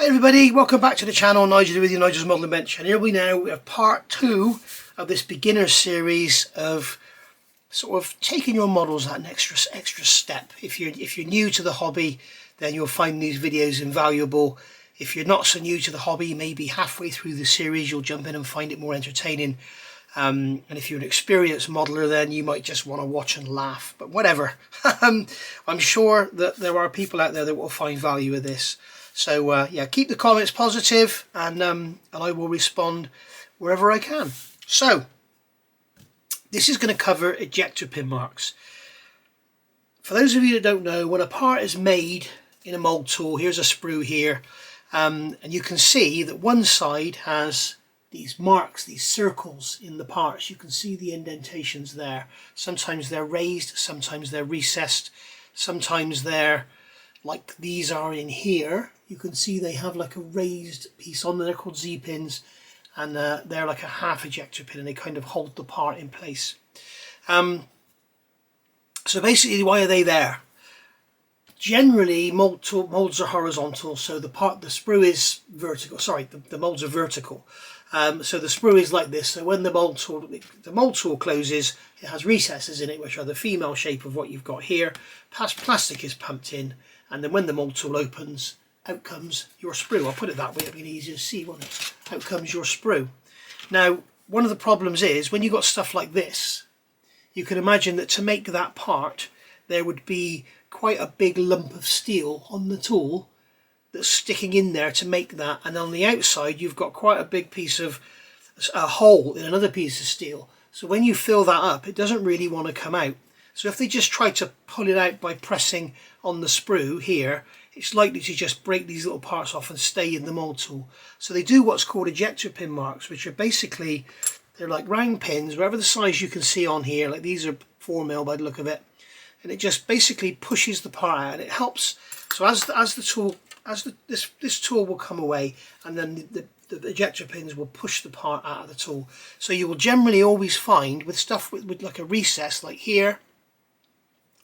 Hi everybody, welcome back to the channel. Nigel with you, Nigel's Modelling Bench, and here we have part 2 of this beginner series of sort of taking your models that extra step. If you're new to the hobby, then you'll find these videos invaluable. If you're not so new to the hobby, maybe halfway through the series you'll jump in and find it more entertaining. And if you're an experienced modeler, then you might just want to watch and laugh, but whatever. I'm sure that there are people out there that will find value in this. So yeah, keep the comments positive, and I will respond wherever I can. So this is going to cover ejector pin marks. For those of you that don't know, when a part is made in a mold tool, here's a sprue here, and you can see that one side has these marks, these circles in the parts. You can see the indentations there. Sometimes they're raised, sometimes they're recessed, sometimes they're like these are in here. You can see they have like a raised piece on there. They're called Z-pins, and they're like a half ejector pin, and they kind of hold the part in place. So basically, why are they there? Generally, molds are horizontal, so the sprue is vertical. Sorry, the molds are vertical. So the sprue is like this. So when the mold tool closes, it has recesses in it, which are the female shape of what you've got here. Plastic is pumped in, and then when the mold tool opens, out comes your sprue. I'll put it that way, it'll be easier to see, won't it? Out comes your sprue. Now, one of the problems is when you've got stuff like this, you can imagine that to make that part, there would be quite a big lump of steel on the tool that's sticking in there to make that, and on the outside you've got quite a big piece of a hole in another piece of steel. So when you fill that up, it doesn't really want to come out. So if they just try to pull it out by pressing on the sprue here, it's likely to just break these little parts off and stay in the mold tool. So they do what's called ejector pin marks, which are basically, they're like round pins, whatever the size you can see on here, like these are 4mm by the look of it, and it just basically pushes the part out, and it helps. So this tool will come away, and then the ejector pins will push the part out of the tool. So you will generally always find with stuff with like a recess, like here,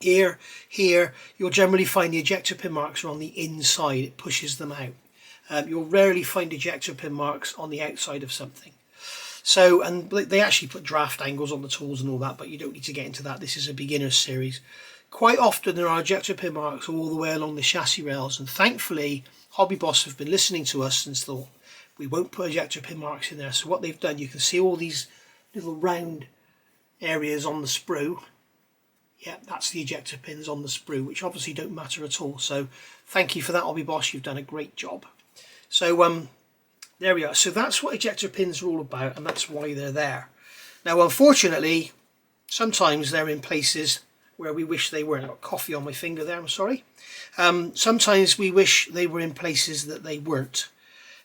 you'll generally find the ejector pin marks are on the inside. It pushes them out. You'll rarely find ejector pin marks on the outside of something. So, and they actually put draft angles on the tools and all that, but you don't need to get into that. This is a beginner's series. Quite often there are ejector pin marks all the way along the chassis rails, and thankfully Hobby Boss have been listening to us and thought we won't put ejector pin marks in there. So what they've done, you can see all these little round areas on the sprue. Yeah, that's the ejector pins on the sprue, which obviously don't matter at all. So thank you for that, Hobby Boss. You've done a great job. So there we are. So that's what ejector pins are all about, and that's why they're there. Now, unfortunately, sometimes they're in places where we wish they weren't. I've got coffee on my finger there, I'm sorry. Sometimes we wish they were in places that they weren't.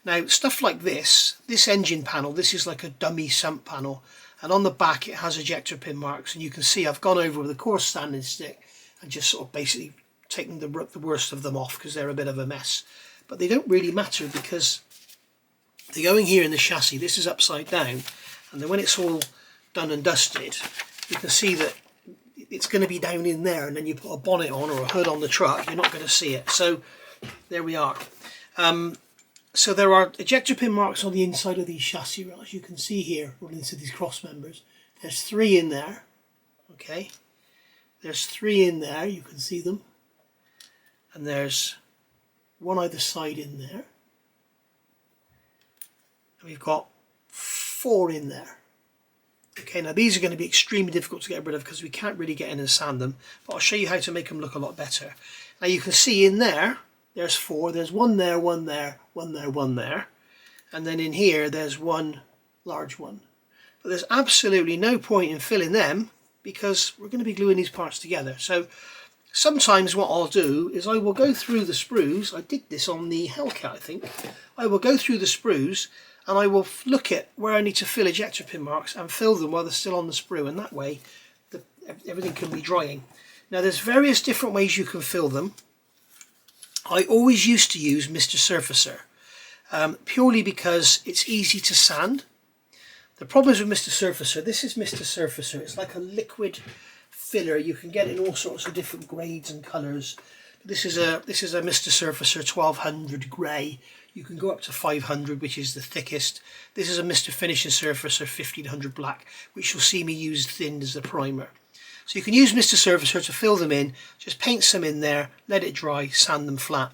Now, stuff like this engine panel, this is like a dummy sump panel, and on the back it has ejector pin marks, and you can see I've gone over with a coarse sanding stick and just sort of basically taken the worst of them off because they're a bit of a mess. But they don't really matter because they're going here in the chassis. This is upside down, and then when it's all done and dusted, you can see that it's going to be down in there, and then you put a bonnet on or a hood on the truck, you're not going to see it. So there we are. So there are ejector pin marks on the inside of these chassis rails. You can see here running into these cross members. There's 3 in there. Okay, there's 3 in there. You can see them, and there's 1 either side in there. And we've got 4 in there. Okay, now these are going to be extremely difficult to get rid of because we can't really get in and sand them, but I'll show you how to make them look a lot better. Now you can see in there, there's 4, there's 1 there, 1 there, 1 there, 1 there, and then in here there's 1 large one. But there's absolutely no point in filling them because we're going to be gluing these parts together. So sometimes what I'll do is I will go through the sprues. I did this on the Hellcat, I think. I will go through the sprues and I will look at where I need to fill ejector pin marks and fill them while they're still on the sprue, and that way everything can be drying. Now there's various different ways you can fill them. I always used to use Mr. Surfacer, purely because it's easy to sand. The problem is with Mr. Surfacer, this is Mr. Surfacer, it's like a liquid filler. You can get it in all sorts of different grades and colours. This is a Mr. Surfacer 1200 grey. You can go up to 500, which is the thickest. This is a Mr. Finishing Surfacer 1500 black, which you'll see me use thinned as the primer. So you can use Mr. Surfacer to fill them in, just paint some in there, let it dry, sand them flat.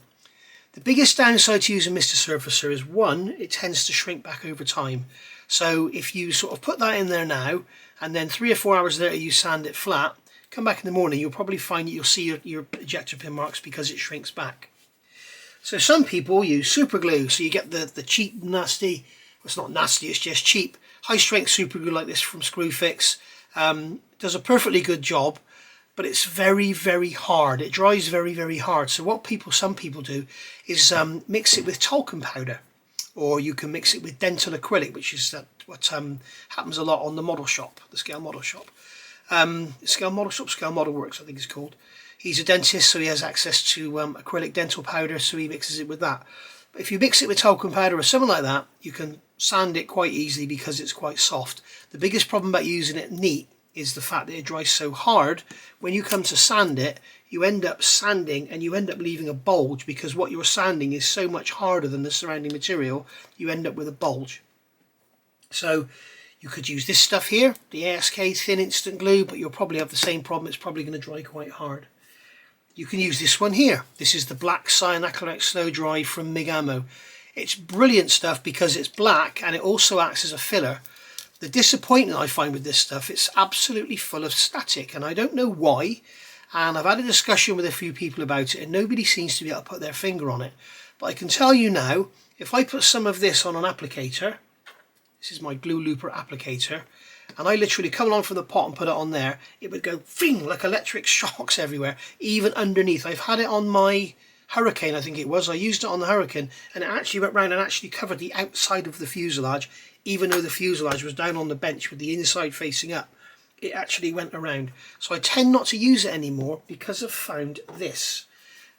The biggest downside to using Mr. Surfacer is, one, it tends to shrink back over time. So if you sort of put that in there now, and then 3 or 4 hours later you sand it flat, come back in the morning, you'll probably find that you'll see your ejector pin marks because it shrinks back. So some people use super glue, so you get the cheap, nasty, well, it's not nasty, it's just cheap, high strength super glue like this from Screwfix. Does a perfectly good job, but it's very, very hard. It dries very, very hard. So what some people do is mix it with talcum powder, or you can mix it with dental acrylic, which is what happens a lot on the model shop, the Scale Model Shop. Scale Model Works, I think it's called. He's a dentist, so he has access to acrylic dental powder, so he mixes it with that. But if you mix it with talcum powder or something like that, you can sand it quite easily because it's quite soft. The biggest problem about using it neat is the fact that it dries so hard. When you come to sand it, you end up sanding and you end up leaving a bulge, because what you're sanding is so much harder than the surrounding material, you end up with a bulge. So you could use this stuff here, the ASK Thin Instant Glue, but you'll probably have the same problem. It's probably going to dry quite hard. You can use this one here. This is the black Cyanacrylate Snow Dry from MIG Ammo. It's brilliant stuff because it's black and it also acts as a filler. The disappointment I find with this stuff, it's absolutely full of static, and I don't know why. And I've had a discussion with a few people about it and nobody seems to be able to put their finger on it. But I can tell you now, if I put some of this on an applicator, this is my glue looper applicator, and I literally come along from the pot and put it on there, it would go fing like electric shocks everywhere, even underneath. I've had it on my Hurricane, I think it was. I used it on the Hurricane and it actually went round and actually covered the outside of the fuselage, even though the fuselage was down on the bench with the inside facing up. It actually went around. So I tend not to use it anymore because I've found this.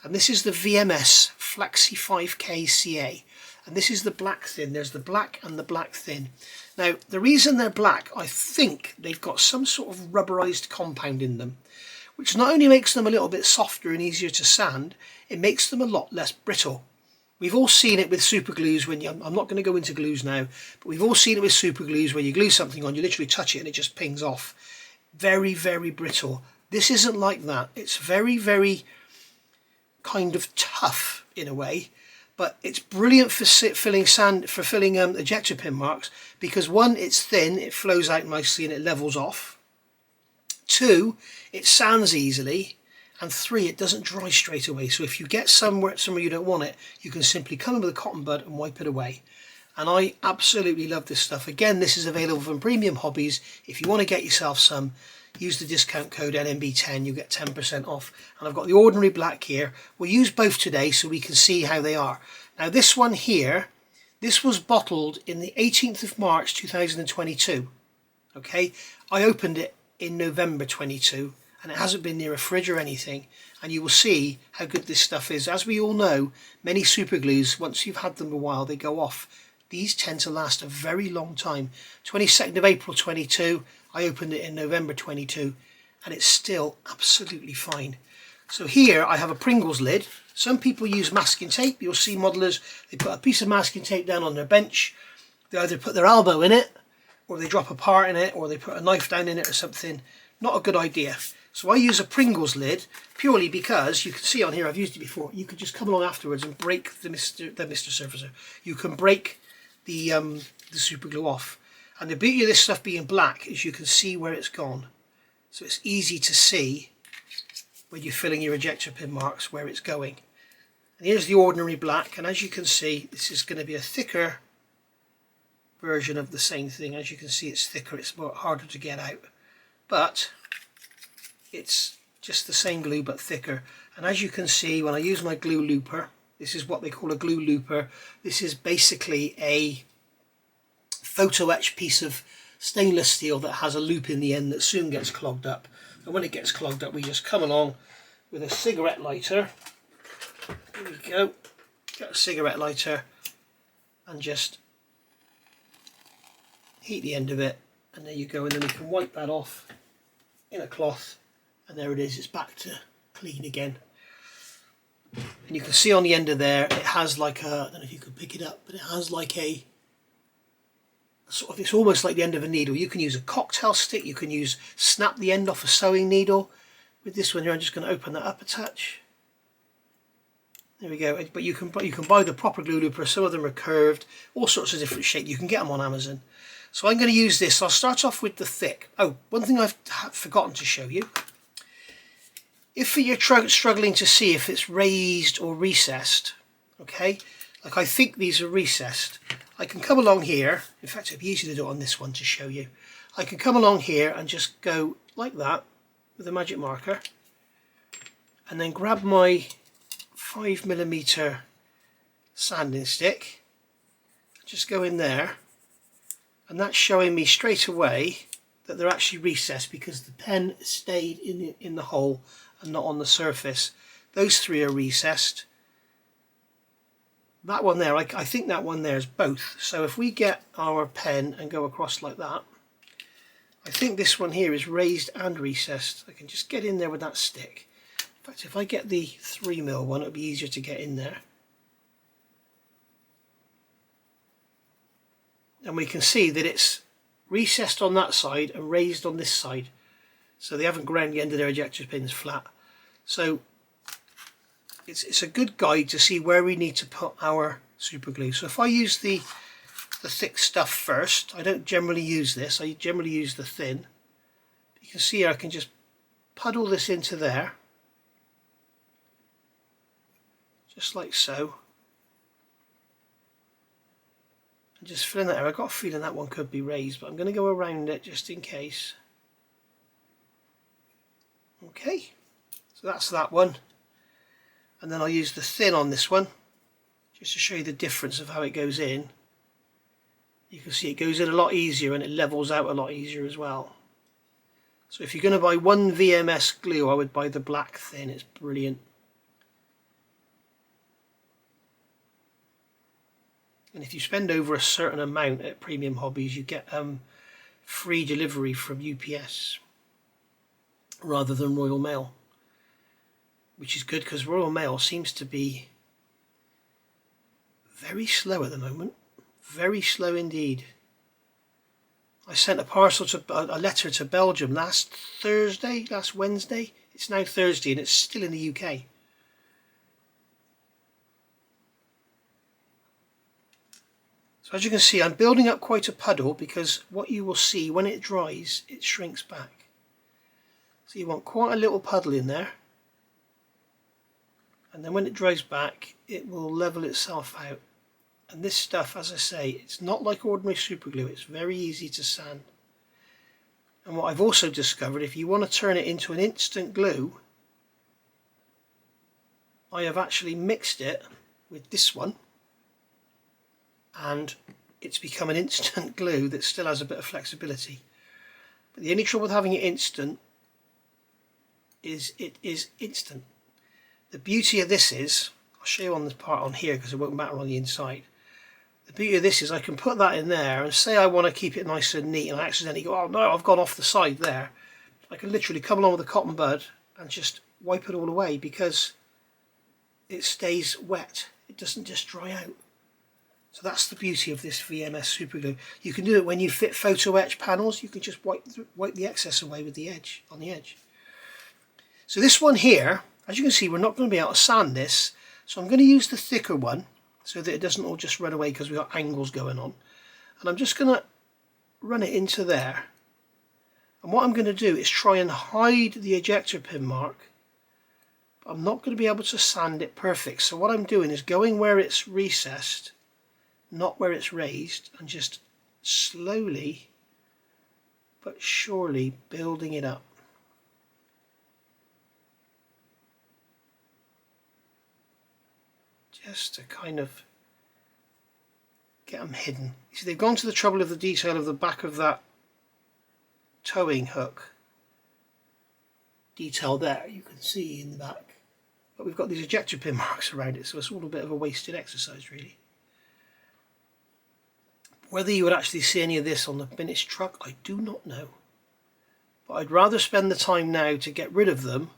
And this is the VMS Flexi 5K CA. And this is the black thin. There's the black and the black thin. Now, the reason they're black, I think they've got some sort of rubberized compound in them, which not only makes them a little bit softer and easier to sand, it makes them a lot less brittle. We've all seen it with super glues when I'm not going to go into glues now, but we've all seen it with super glues where you glue something on, you literally touch it and it just pings off. Very, very brittle. This isn't like that. It's very, very kind of tough in a way, but it's brilliant for filling ejector pin marks because, one, it's thin, it flows out nicely and it levels off. 2, it sands easily. And 3, it doesn't dry straight away. So if you get somewhere you don't want it, you can simply come in with a cotton bud and wipe it away. And I absolutely love this stuff. Again, this is available from Premium Hobbies. If you want to get yourself some, use the discount code NMB10, you'll get 10% off. And I've got the ordinary black here. We'll use both today so we can see how they are. Now this one here, this was bottled in the 18th of March 2022. Okay, I opened it in November 22. And it hasn't been near a fridge or anything, and you will see how good this stuff is. As we all know, many super glues, once you've had them a while, they go off. These tend to last a very long time. 22nd of April 22, I opened it in November 22, and it's still absolutely fine. So here I have a Pringles lid. Some people use masking tape. You'll see modelers, they put a piece of masking tape down on their bench. They either put their elbow in it, or they drop a part in it, or they put a knife down in it or something. Not a good idea. So I use a Pringles lid purely because you can see on here, I've used it before, you could just come along afterwards and break the Mr. Surfacer. You can break the super glue off. And the beauty of this stuff being black is you can see where it's gone. So it's easy to see when you're filling your ejector pin marks where it's going. And here's the ordinary black, and as you can see, this is going to be a thicker version of the same thing. As you can see, it's thicker, it's more harder to get out. But it's just the same glue but thicker. And as you can see, when I use my glue looper, this is what they call a glue looper. This is basically a photo etch piece of stainless steel that has a loop in the end that soon gets clogged up. And when it gets clogged up, we just come along with a cigarette lighter. Here we go. Get a cigarette lighter and just heat the end of it, and there you go. And then we can wipe that off in a cloth. And there it is, it's back to clean again. And you can see on the end of there, it has like a, I don't know if you could pick it up, but it has like a sort of, it's almost like the end of a needle. You can use a cocktail stick, you can snap the end off a sewing needle. With this one here, I'm just going to open that up a touch. There we go. But you can buy the proper glue looper. Some of them are curved, all sorts of different shapes. You can get them on Amazon. So I'm going to use this. I'll start off with the thick. Oh, one thing I've forgotten to show you. If you're struggling to see if it's raised or recessed, okay, like I think these are recessed, I can come along here. In fact, it'd be easy to do it on this one to show you. I can come along here and just go like that with a magic marker, and then grab my 5mm sanding stick, just go in there, and that's showing me straight away that they're actually recessed because the pen stayed in the hole and not on the surface. Those three are recessed. That one there, I think that one there is both. So if we get our pen and go across like that, I think this one here is raised and recessed. I can just get in there with that stick. In fact, if I get the 3mm one, it'll be easier to get in there. And we can see that it's recessed on that side and raised on this side. So they haven't ground the end of their ejector pins flat. So it's a good guide to see where we need to put our super glue. So if I use the thick stuff first, I don't generally use this, I generally use the thin. You can see here I can just puddle this into there, just like so, and just fill in that area. I've got a feeling that one could be raised, but I'm going to go around it just in case. Okay, so that's that one, and then I'll use the thin on this one just to show you the difference of how it goes in. You can see it goes in a lot easier and it levels out a lot easier as well. So if you're going to buy one VMS glue, I would buy the black thin. It's brilliant. And if you spend over a certain amount at Premium Hobbies, you get free delivery from UPS rather than Royal Mail, which is good because Royal Mail seems to be very slow at the moment. Very slow indeed. I sent a letter to Belgium last Wednesday. It's now Thursday and it's still in the UK. So as you can see, I'm building up quite a puddle because what you will see when it dries, it shrinks back. So you want quite a little puddle in there. And then when it dries back, it will level itself out. And this stuff, as I say, it's not like ordinary super glue. It's very easy to sand. And what I've also discovered, if you want to turn it into an instant glue, I have actually mixed it with this one, and it's become an instant glue that still has a bit of flexibility. But the only trouble with having it instant is it is instant. The beauty of this is, I'll show you on this part on here because it won't matter on the inside. The beauty of this is I can put that in there and say I want to keep it nice and neat and I accidentally go, oh no, I've gone off the side there. I can literally come along with a cotton bud and just wipe it all away because it stays wet. It doesn't just dry out. So that's the beauty of this VMS super glue. You can do it when you fit photo etch panels. You can just wipe the excess away with the edge, on the edge. So this one here, as you can see, we're not going to be able to sand this. So I'm going to use the thicker one, so that it doesn't all just run away because we've got angles going on. And I'm just going to run it into there. And what I'm going to do is try and hide the ejector pin mark. But I'm not going to be able to sand it perfect. So what I'm doing is going where it's recessed, not where it's raised, and just slowly but surely building it up. Just to kind of get them hidden. You see, they've gone to the trouble of the detail of the back of that towing hook detail there, you can see in the back. But we've got these ejector pin marks around it, so it's all a bit of a wasted exercise really. Whether you would actually see any of this on the finished truck, I do not know. But I'd rather spend the time now to get rid of them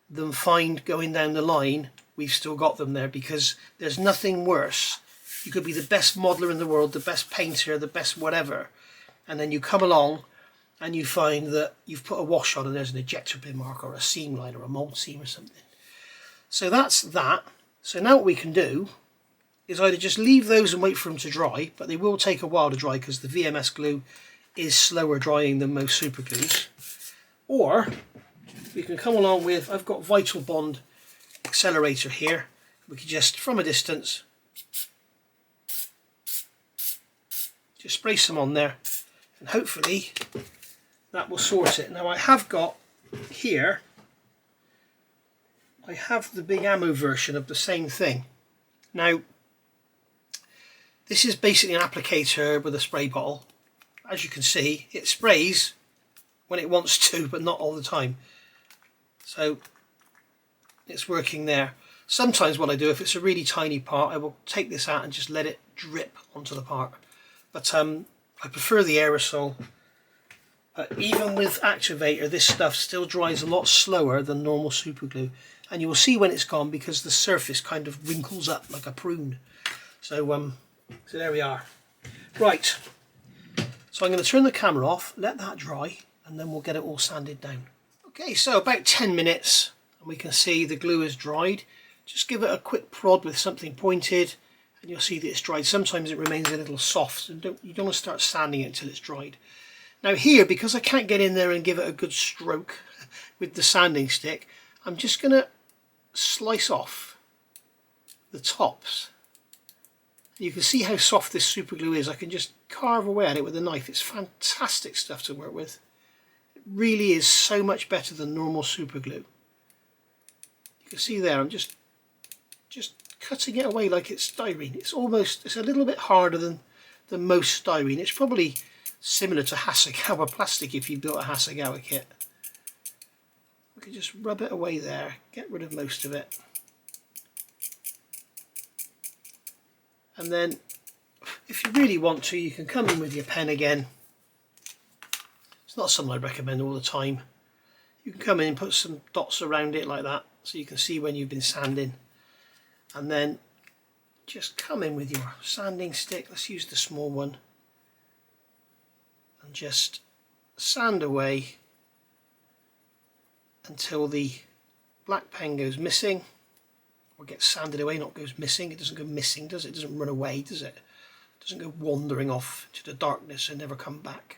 than find going down the line we've still got them there, because there's nothing worse. You could be the best modeler in the world, the best painter, the best whatever, and then you come along and you find that you've put a wash on and there's an ejector pin mark or a seam line or a mold seam or something. So that's that. So now what we can do is either just leave those and wait for them to dry, but they will take a while to dry because the VMS glue is slower drying than most super glues. Or we can come along with, I've got Vital Bond accelerator here. We can just, from a distance, just spray some on there, and hopefully that will sort it. Now I have got here, I have the big ammo version of the same thing. Now this is basically an applicator with a spray bottle. As you can see, it sprays when it wants to, but not all the time. So it's working there. Sometimes what I do, if it's a really tiny part, I will take this out and just let it drip onto the part. But I prefer the aerosol. Even with activator, this stuff still dries a lot slower than normal super glue. And you will see when it's gone because the surface kind of wrinkles up like a prune. So there we are. Right, so I'm going to turn the camera off, let that dry, and then we'll get it all sanded down. Okay, so about 10 minutes, and we can see the glue is dried. Just give it a quick prod with something pointed, and you'll see that it's dried. Sometimes it remains a little soft, so you don't want to start sanding it until it's dried. Now here, because I can't get in there and give it a good stroke with the sanding stick, I'm just going to slice off the tops. You can see how soft this super glue is. I can just carve away at it with a knife. It's fantastic stuff to work with. It really is so much better than normal super glue. You can see there, I'm just cutting it away like it's styrene. It's a little bit harder than most styrene. It's probably similar to Hasegawa plastic if you built a Hasegawa kit. We can just rub it away there, get rid of most of it. And then, if you really want to, you can come in with your pen again. It's not something I recommend all the time. You can come in and put some dots around it like that, so you can see when you've been sanding. And then, just come in with your sanding stick. Let's use the small one. And just sand away until the black pen goes missing. Or gets sanded away, not goes missing. It doesn't go missing, does it? It doesn't run away, does it? It doesn't go wandering off to the darkness and never come back.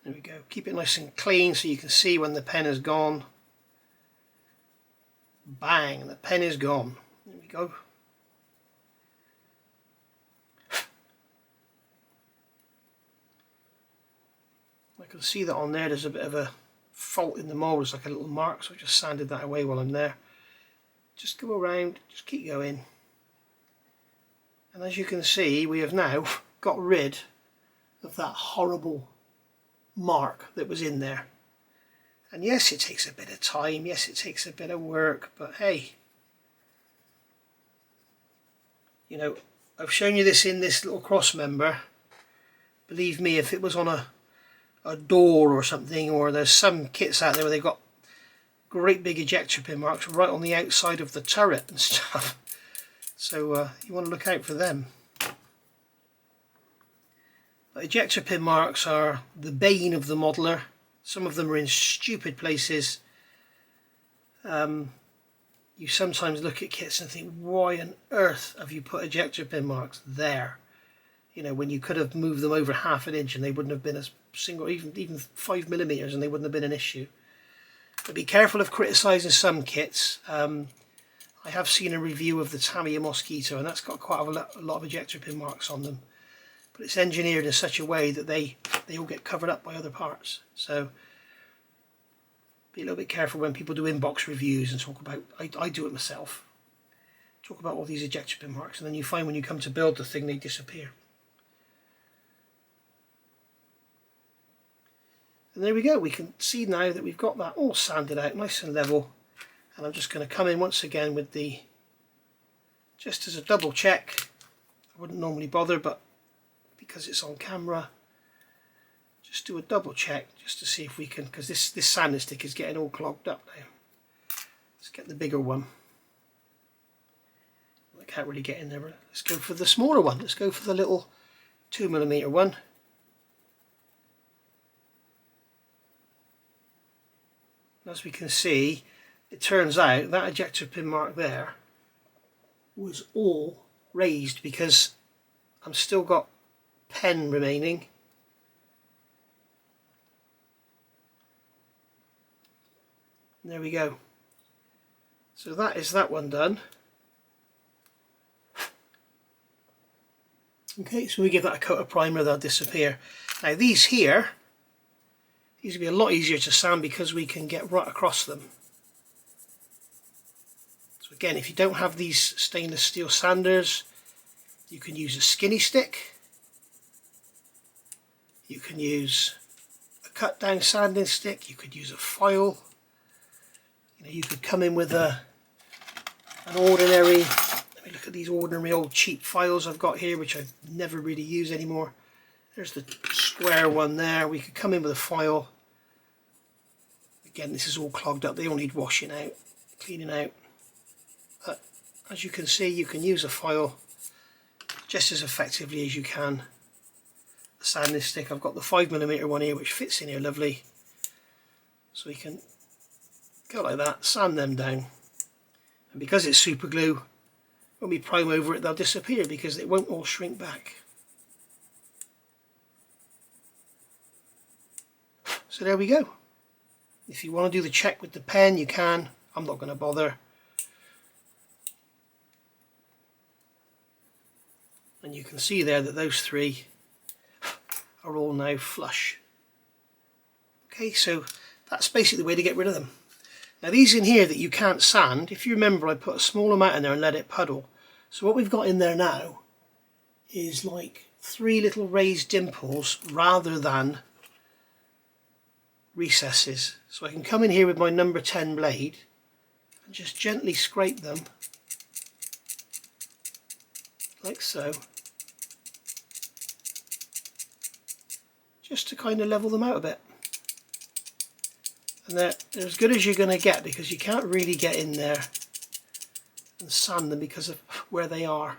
There we go. Keep it nice and clean so you can see when the pen is gone. Bang, the pen is gone. There we go. I can see that on there's a bit of a fault in the mould. It's like a little mark, so I just sanded that away while I'm there. Just go around, just keep going. And as you can see, we have now got rid of that horrible mark that was in there. And yes, it takes a bit of time, yes, it takes a bit of work, but hey, you know, I've shown you this in this little cross member. Believe me, if it was on a door or something, or there's some kits out there where they've got great big ejector pin marks right on the outside of the turret and stuff, so you want to look out for them. But ejector pin marks are the bane of the modeler. Some of them are in stupid places. You sometimes look at kits and think, why on earth have you put ejector pin marks there? You know, when you could have moved them over half an inch and they wouldn't have been a single, even 5mm, and they wouldn't have been an issue. But be careful of criticising some kits. I have seen a review of the Tamiya Mosquito, and that's got quite a lot of ejector pin marks on them. But it's engineered in such a way that they all get covered up by other parts. So be a little bit careful when people do inbox reviews and talk about, I do it myself, talk about all these ejector pin marks, and then you find when you come to build the thing they disappear. And there we go, we can see now that we've got that all sanded out nice and level, and I'm just going to come in once again with the, just as a double check. I wouldn't normally bother, but because it's on camera. Just do a double check just to see if we can, because this sanding stick is getting all clogged up now. Let's get the bigger one. I can't really get in there, but let's go for the smaller one. Let's go for the little 2mm one. As we can see, it turns out that ejector pin mark there was all raised because I've still got pen remaining. And there we go. So that is that one done. Okay, so we give that a coat of primer, they'll disappear. Now these here, these will be a lot easier to sand because we can get right across them. So again, if you don't have these stainless steel sanders, you can use a skinny stick. You can use a cut down sanding stick. You could use a file. You know, you could come in with an ordinary, let me look at these ordinary old cheap files I've got here, which I never really use anymore. There's the square one there. We could come in with a file. Again, this is all clogged up. They all need washing out, cleaning out. But as you can see, you can use a file just as effectively as you can a sanding stick. I've got the 5mm one here, which fits in here lovely. So we can go like that, sand them down. And because it's super glue, when we prime over it, they'll disappear because it won't all shrink back. So there we go. If you want to do the check with the pen, you can. I'm not going to bother. And you can see there that those three are all now flush. Okay, so that's basically the way to get rid of them. Now these in here that you can't sand, if you remember, I put a small amount in there and let it puddle. So what we've got in there now is like 3 little raised dimples rather than recesses. So I can come in here with my number 10 blade and just gently scrape them like so, just to kind of level them out a bit. And they're as good as you're going to get because you can't really get in there and sand them because of where they are.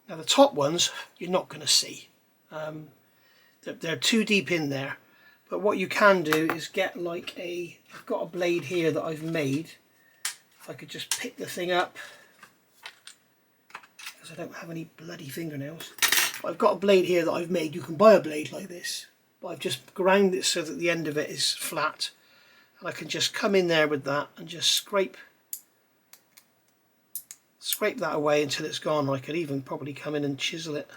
Now the top ones you're not going to see. They're too deep in there. But what you can do is get like I've got a blade here that I've made. If I could just pick the thing up, because I don't have any bloody fingernails. But I've got a blade here that I've made. You can buy a blade like this. But I've just ground it so that the end of it is flat. And I can just come in there with that and just scrape that away until it's gone. Or I could even probably come in and chisel it.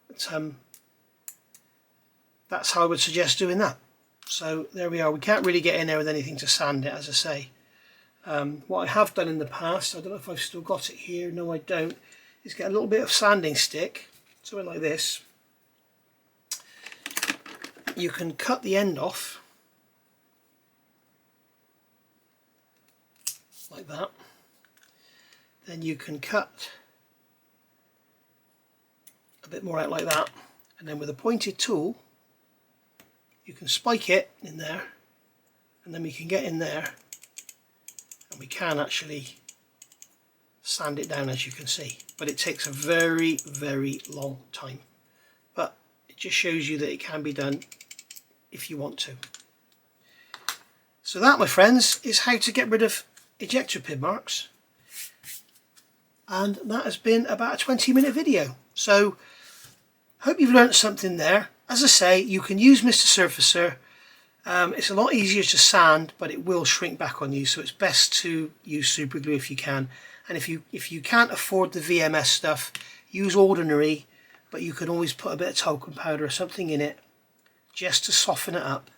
But that's how I would suggest doing that. So there we are. We can't really get in there with anything to sand it, as I say. What I have done in the past, I don't know if I've still got it here, no I don't, is get a little bit of sanding stick, something like this. You can cut the end off like that. Then you can cut a bit more out like that, and then with a pointed tool you can spike it in there, and then we can get in there and we can actually sand it down, as you can see. But it takes a very, very long time. But it just shows you that it can be done if you want to. So that, my friends, is how to get rid of ejector pin marks. And that has been about a 20-minute video. So hope you've learnt something there. As I say, you can use Mr. Surfacer. It's a lot easier to sand, but it will shrink back on you, so it's best to use super glue if you can. And if you can't afford the VMS stuff, use ordinary, but you can always put a bit of talcum powder or something in it just to soften it up.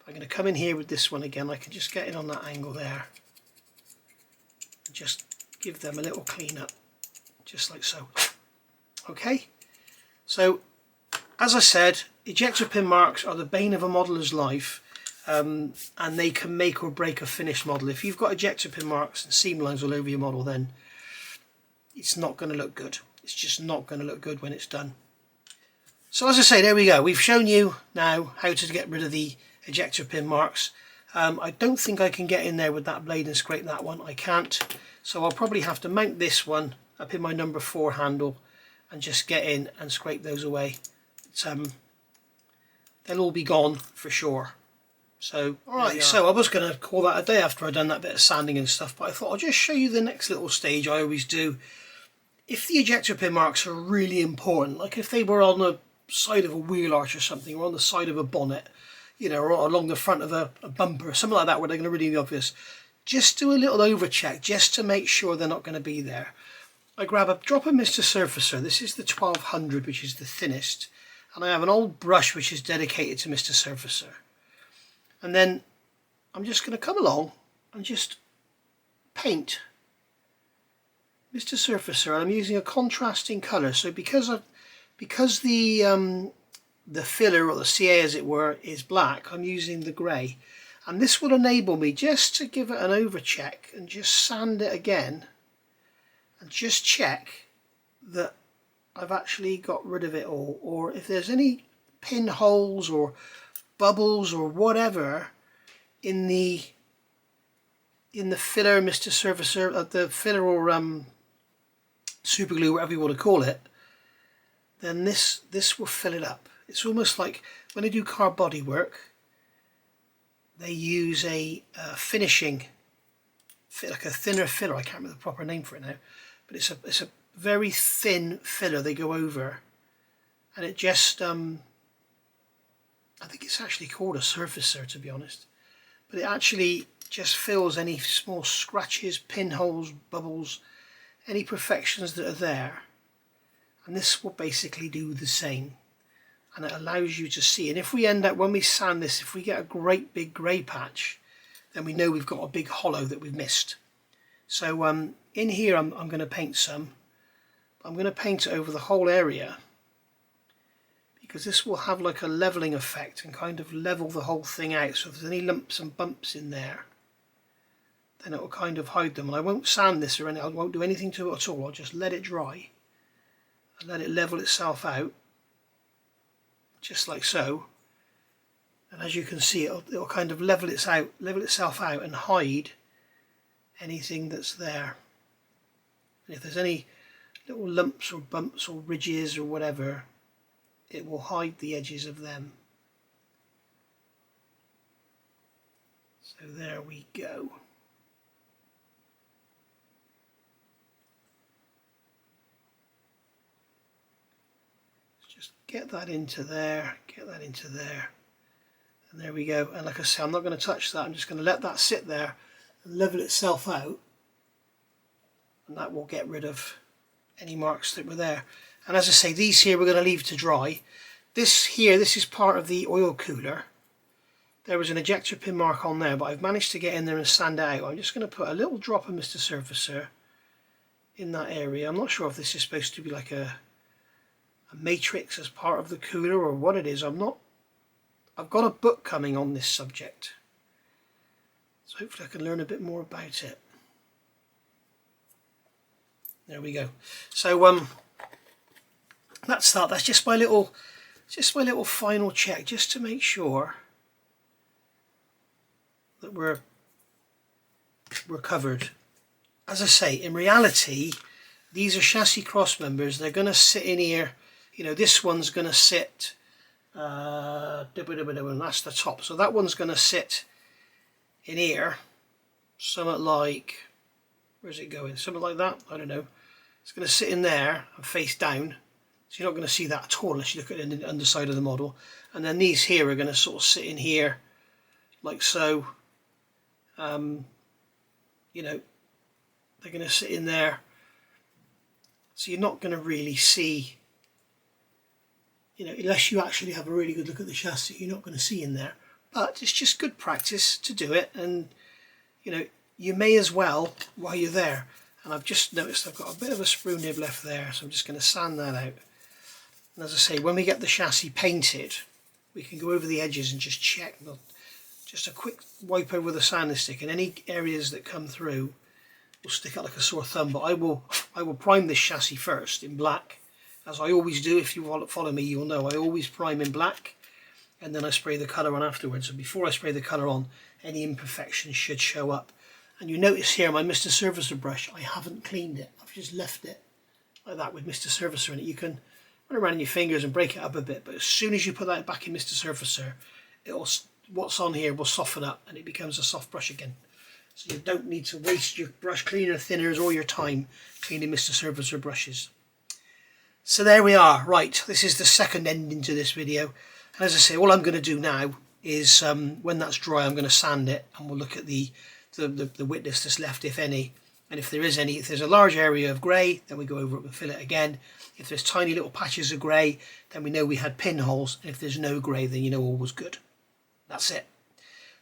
I'm going to come in here with this one again. I can just get it on that angle there and just give them a little clean up, just like so. Okay, so as I said, ejector pin marks are the bane of a modeller's life, and they can make or break a finished model. If you've got ejector pin marks and seam lines all over your model, then it's not going to look good. It's just not going to look good when it's done. So as I say, there we go. We've shown you now how to get rid of the ejector pin marks. I don't think I can get in there with that blade and scrape that one. I can't. So I'll probably have to mount this one up in my number 4 handle and just get in and scrape those away. They'll all be gone for sure. So, alright, so I was going to call that a day after I'd done that bit of sanding and stuff, but I thought I'll just show you the next little stage I always do. If the ejector pin marks are really important, like if they were on the side of a wheel arch or something, or on the side of a bonnet, you know, or along the front of a bumper, or something like that where they're going to really be obvious, just do a little over check just to make sure they're not going to be there. I grab a drop of Mr. Surfacer. This is the 1200, which is the thinnest, and I have an old brush which is dedicated to Mr. Surfacer. And then I'm just going to come along and just paint Mr. Surfacer, and I'm using a contrasting colour. So because the filler, or the CA as it were, is black, I'm using the grey, and this will enable me just to give it an over check and just sand it again and just check that I've actually got rid of it all, or if there's any pinholes or bubbles or whatever in the filler, Mr. Surfacer, the filler or super glue, whatever you want to call it, then this will fill it up. It's almost like when they do car body work, they use a finishing, like a thinner filler. I can't remember the proper name for it now, but it's a very thin filler they go over, and it just I think it's actually called a surfacer, to be honest, but it actually just fills any small scratches, pinholes, bubbles, any imperfections that are there, and this will basically do the same, and it allows you to see. And if we end up, when we sand this, if we get a great big grey patch, then we know we've got a big hollow that we've missed. So in here I'm going to paint some. I'm going to paint it over the whole area, because this will have like a levelling effect and kind of level the whole thing out. So if there's any lumps and bumps in there, then it will kind of hide them. And I won't sand this or anything, I won't do anything to it at all. I'll just let it dry and let it level itself out, just like so. And as you can see, it'll kind of level itself out and hide anything that's there. And if there's any little lumps or bumps or ridges or whatever, it will hide the edges of them. So there we go. Let's just get that into there, get that into there, and there we go. And like I say, I'm not going to touch that. I'm just going to let that sit there and level itself out, and that will get rid of any marks that were there. And as I say, these here we're going to leave to dry. This here, this is part of the oil cooler. There was an ejector pin mark on there, but I've managed to get in there and sand it out. I'm just going to put a little drop of Mr. Surfacer in that area. I'm not sure if this is supposed to be like a matrix as part of the cooler or what it is. I've got a book coming on this subject, so hopefully I can learn a bit more about it. There we go. So that's that. That's just my little final check, just to make sure that we're covered. As I say, in reality, these are chassis cross members. They're going to sit in here. You know, this one's going to sit. That's the top. So that one's going to sit in here. Something like, where's it going? Something like that. I don't know. It's going to sit in there and face down. So you're not going to see that at all unless you look at the underside of the model. And then these here are going to sort of sit in here like so. You know, they're going to sit in there. So you're not going to really see, you know, unless you actually have a really good look at the chassis, you're not going to see in there. But it's just good practice to do it, and you know, you may as well while you're there. And I've just noticed I've got a bit of a sprue nib left there, so I'm just going to sand that out. And as I say, when we get the chassis painted, we can go over the edges and just check, just a quick wipe over the sanding stick, and any areas that come through, will stick out like a sore thumb. But I will prime this chassis first in black, as I always do. If you follow me, you'll know I always prime in black, and then I spray the colour on afterwards. And before I spray the colour on, any imperfections should show up. And you notice here my Mr. Surfacer brush, I haven't cleaned it. I've just left it like that with Mr. Surfacer in it. You can run around in your fingers and break it up a bit, but as soon as you put that back in Mr. Surfacer, what's on here will soften up and it becomes a soft brush again. So you don't need to waste your brush cleaner, thinners, or your time cleaning Mr. Surfacer brushes. So there we are. Right, this is the second ending to this video. And as I say, all I'm going to do now is when that's dry, I'm going to sand it, and we'll look at the witness that's left, if any. And if there is any, if there's a large area of grey, then we go over it and fill it again. If there's tiny little patches of grey, then we know we had pinholes. And if there's no grey, then you know all was good. That's it.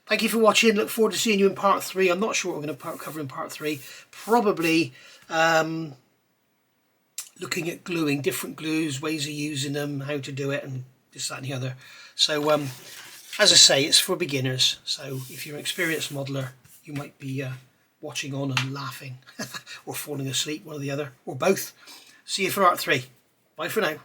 Thank you for watching. Look forward to seeing you in part 3. I'm not sure what we're going to cover in part 3. Probably looking at gluing, different glues, ways of using them, how to do it, and this, that and the other. So as I say, it's for beginners. So if you're an experienced modeller, you might be watching on and laughing or falling asleep, one or the other, or both. See you for part 3. Bye for now.